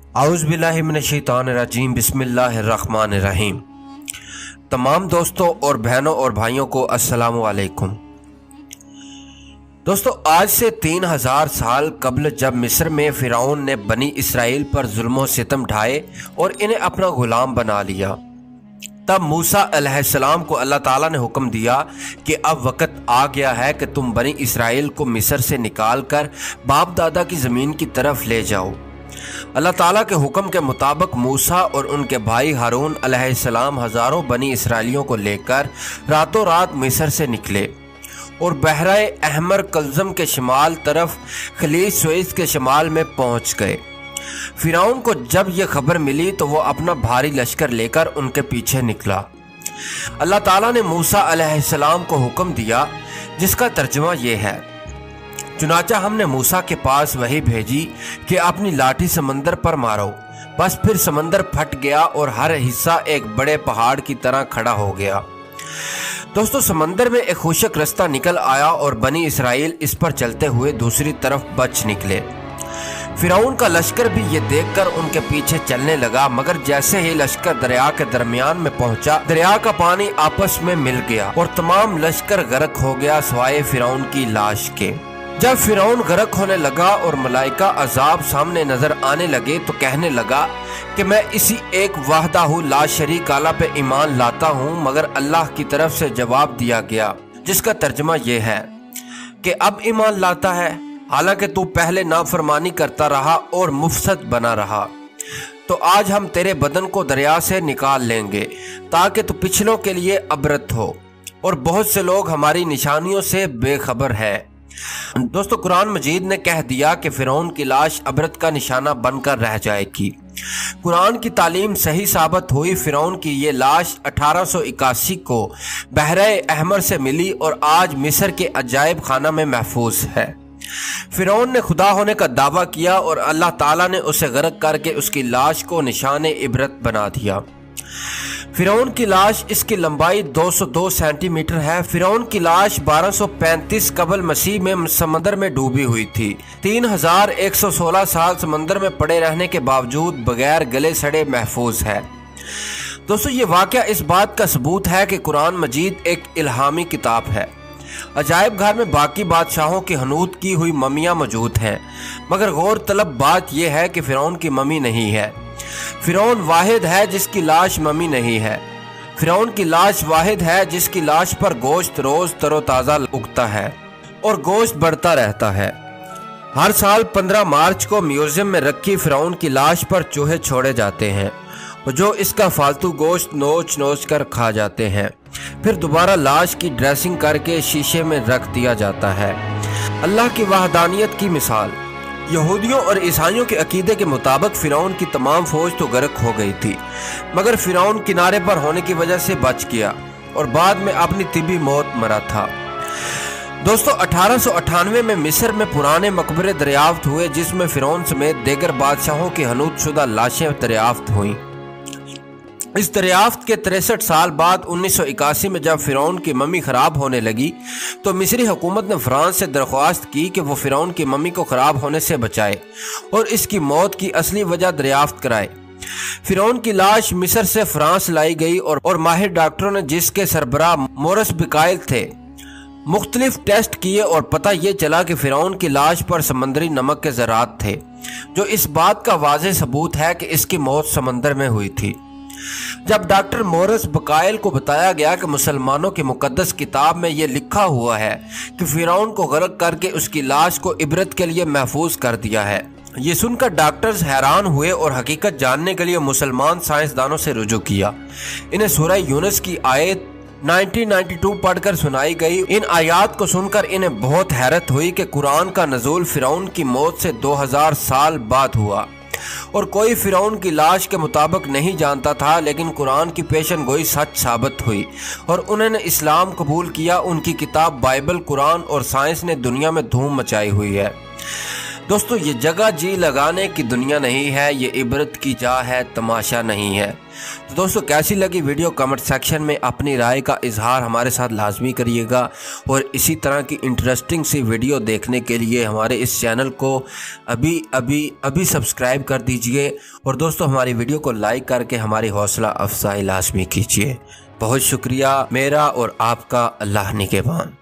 आऊज़ बिल्लाहि मिनश्शैतानिर्रजीम बिस्मिल्लाहिर्रहमानिर्रहीम। तमाम दोस्तों और बहनों और भाइयों को अस्सलामु अलैकुम। दोस्तों, आज से 3000 साल कबल जब मिस्र में फ़िरौन ने बनी इसराइल पर जुल्म सितम ढाए और इन्हें अपना गुलाम बना लिया, तब मूसा अलैहिस्सलाम को अल्लाह ताला ने हुक्म दिया कि अब वक्त आ गया है कि तुम बनी इसराइल को मिस्र से निकाल कर बाप दादा की ज़मीन की तरफ ले जाओ। अल्लाह ताला के हुक्म के मुताबिक मूसा और उनके भाई हारून अलैहिस्सलाम हज़ारों बनी इसराइलियों को लेकर रातों रात मिस्र से निकले और बहराए अहमर कल्ज़म के शिमाल तरफ खलीज सुएज़ के शिमाल में पहुंच गए। फ़िरौन को जब यह खबर मिली तो वो अपना भारी लश्कर लेकर उनके पीछे निकला। अल्लाह ताला ने मूसा अलैहिस्सलाम को हुक्म दिया जिसका तर्जुमा ये है, चुनाचा हमने मूसा के पास वही भेजी कि अपनी लाठी समंदर पर मारो। बस फिर समंदर फट गया और हर हिस्सा एक बड़े पहाड़ की तरह खड़ा हो गया। दोस्तों, समंदर में एक खुशक रास्ता निकल आया और बनी इसराइल इस पर चलते हुए दूसरी तरफ बच निकले। फ़िरौन का लश्कर भी ये देखकर उनके पीछे चलने लगा, मगर जैसे ही लश्कर दरिया के दरमियान में पहुंचा, दरिया का पानी आपस में मिल गया और तमाम लश्कर गर्क हो गया सिवाय फ़िरौन की लाश के। जब फ़िरौन गर्क होने लगा और मलाइका अजाब सामने नजर आने लगे तो कहने लगा कि मैं इसी एक वाहदाहु ला शरीक अल्लाह पे ईमान लाता हूँ, मगर अल्लाह की तरफ से जवाब दिया गया जिसका तर्जुमा ये है कि अब ईमान लाता है, हालांकि तू पहले नाफरमानी करता रहा और मुफसद बना रहा। तो आज हम तेरे बदन को दरिया से निकाल लेंगे ताकि तू पिछलों के लिए अबरत हो, और बहुत से लोग हमारी निशानियों से बेखबर है। दोस्तों, कुरान मजीद ने कह दिया कि फ़िरौन की लाश अबरत का निशाना बनकर रह जाएगी। कुरान की तालीम सही साबित हुई। फ़िरौन की ये लाश 1881 को बहरे अहमर से मिली और आज मिस्र के अजायब खाना में महफूज है। फ़िरौन ने खुदा होने का दावा किया और अल्लाह ताला ने उसे गर्क करके उसकी लाश को निशाने इबरत बना दिया। फ़िरौन की लाश, इसकी लंबाई 202 सेंटीमीटर है। फ़िरौन की लाश 1235 कबल मसीह में समंदर में डूबी हुई थी। 3116 साल समंदर में पड़े रहने के बावजूद बगैर गले सड़े महफूज है। दोस्तों, ये वाक़या इस बात का सबूत है कि कुरान मजीद एक इल्हामी किताब है। अजायब घर में बाकी बादशाहों की हनूत की हुई ममियाँ मौजूद हैं, मगर गौर तलब बात यह है कि फ़िरौन की ममी नहीं है। फ़िरौन वाहिद है जिसकी लाश ममी नहीं है। फ़िरौन की लाश वाहिद है जिसकी लाश पर गोश्त रोज तरोताज़ा उगता है और गोश्त बढ़ता रहता है। हर साल 15 मार्च को म्यूजियम में रखी फ़िरौन की लाश पर चूहे छोड़े जाते हैं जो इसका फालतू गोश्त नोच नोच कर खा जाते हैं। फिर दोबारा लाश की ड्रेसिंग करके शीशे में रख दिया जाता है। अल्लाह की वहदानियत की मिसाल। यहूदियों और ईसाइयों के अकीदे के मुताबिक फ़िरौन की तमाम फौज तो गर्क हो गई थी, मगर फ़िरौन किनारे पर होने की वजह से बच गया और बाद में अपनी तिबी मौत मरा था। दोस्तों, 1898 में मिस्र में पुराने मकबरे दरियाफ्त हुए जिसमें फ़िरौन समेत दीगर बादशाहों की हनूत शुदा लाशें दरियाफ्त हुईं। इस दरियाफ्त के 63 साल बाद 1981 में जब फ़िरौन की मम्मी ख़राब होने लगी तो मिस्री हुकूमत ने फ्रांस से दरख्वास्त की कि वो फ़िरौन की मम्मी को ख़राब होने से बचाए और इसकी मौत की असली वजह दरियाफ्त कराए। फ़िरौन की लाश मिस्र से फ्रांस लाई गई और माहिर डॉक्टरों ने, जिसके सरबराह मोरस बिकाइल थे, मुख्तलिफ टेस्ट किए और पता ये चला कि फ़िरौन की लाश पर समंदरी नमक के ज़रात थे, जो इस बात का वाज़ेह सबूत है कि इसकी मौत समंदर में हुई थी। जब डॉक्टर मोरस बकायल को बताया गया कि मुसलमानों की मुकद्दस किताब में यह लिखा हुआ है कि फ़िरौन को गर्क करके उसकी लाश को इबरत के लिए महफूज कर दिया है, ये सुनकर डॉक्टर्स हैरान हुए और हकीकत जानने के लिए मुसलमान साइंसदानों से रुजू किया। इन्हें सूरह यूनुस की आयत 1992 पढ़कर सुनाई गई। इन आयात को सुनकर इन्हें बहुत हैरत हुई कि कुरान का नज़ूल फ़िरौन की मौत से 2000 साल बाद हुआ और कोई फ़िरौन की लाश के मुताबिक नहीं जानता था, लेकिन कुरान की पेशन गोई सच साबित हुई और उन्होंने इस्लाम कबूल किया। उनकी किताब बाइबल, कुरान और साइंस ने दुनिया में धूम मचाई हुई है। दोस्तों ये जगह जी लगाने की दुनिया नहीं है, ये इबरत की जा है, तमाशा नहीं है। तो दोस्तों कैसी लगी वीडियो कमेंट सेक्शन में अपनी राय का इजहार हमारे साथ लाजमी करिएगा, और इसी तरह की इंटरेस्टिंग सी वीडियो देखने के लिए हमारे इस चैनल को अभी सब्सक्राइब कर दीजिए। और दोस्तों हमारी वीडियो को लाइक करके हमारी हौसला अफजाई लाजमी कीजिए। बहुत शुक्रिया मेरा और आपका, अल्लाह निगहबान।